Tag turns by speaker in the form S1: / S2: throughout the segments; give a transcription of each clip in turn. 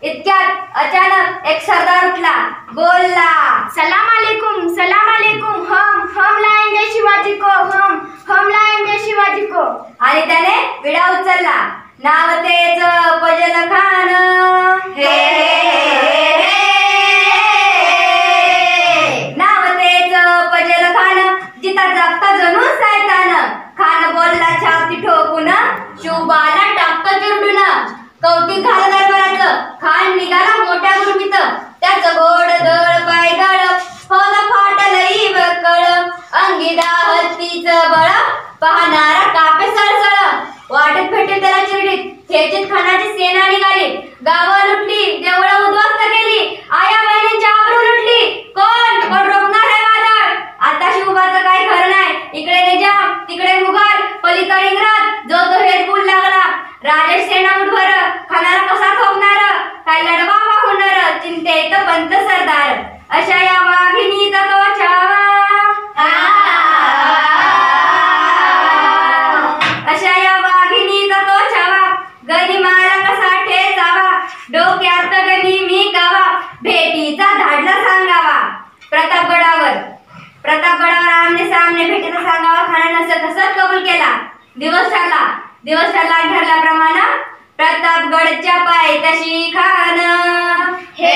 S1: इतक्यात अचानक एक सरदार उठला, बोलला,
S2: सलाम अलैकुम, हम लाएंगे शिवाजी को, हम लाएंगे शिवाजी को।
S1: आणि त्याने विडा उचलला, नाव तेच फजल खान, हे नाव तेच फजल खान, जिता जागता जणू सैतान। खान बोलला छाती ठोकून, शिवबाला टाकता चिरडून। कौतिक झालं दरबाराचं, खान निघाला मोठ्या गुरमीत, त्याचं गोड दळ पाय दळ, फौज फाटलई बकळ, अंगिदा हत्तीचं बळ, पाहणारा कापे सळसळ। वाटेत भेटेल त्याला चिरडीत, खेचीत खानाची सेना निघाली, गावं लुटली, देवळं उद्ध्वस्त केली, आया बहिणींची आबरू लुटली। कोण रोखणार आहे वादळ? आता शिवबाचं काय खरं नाही, इकडे निजाम तिकडे मुघल, पलीकडे इंग्रज, जो तो हेच बोल लागला। राजेश सेना उठवर, खानाला कसा थोपणार, काय लढवावा होणार, चिंतेत पंत सरदार। अशा या वाघिणीचा तो छावा, अशा या वाघिणीचा तो छावा, गनिमाला कसा ठेचावा, डोक्यात गनी मी गावा, भेटीचा धाडला सांगावा। प्रतापगडावर आमने सामने भेटीचा सांगावा, खानानं सतसत कबूल केला। दिवस ठरला ठरल्याप्रमाणे प्रतापगडच्या पायथ्याशी खान, हे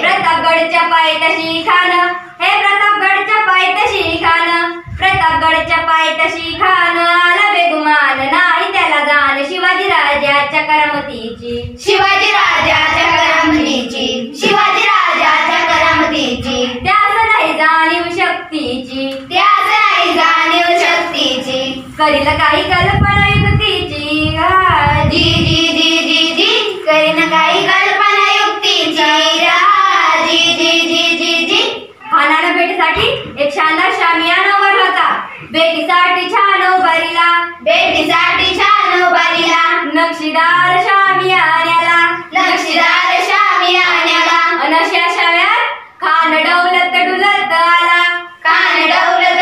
S1: प्रतापगडच्या पायथ्याशी खान, हे प्रतापगडच्या पायथ्याशी खान, प्रतापगडच्या पायथ्याशी खान, आला बेगुमान नाही त्याला जाण, शिवाजी राजाच्या करामतीची, शिवाजी राजाच्या करामतीची, शिवाजी राजाच्या करामतीची, त्यास नाही जाणीव शक्तीची, त्यास नाही जाणीव शक्तीची, करील काही कल्पना युक्तीची, जी जी जी जी जी, करीन काही कल्पना युक्तीची, जी जी जी जी जी। खानानं भेटीसाठी एक शानदार शामियाना उभारला होता, भेटीसाठी छान उभारीला, भेटीसाठी छान उभारीला, नक्षीदार शामियान्याला, नक्षीदार शामियान्याला। अनशा शाव्यात खान डौलत डुलत आला, खान डौलत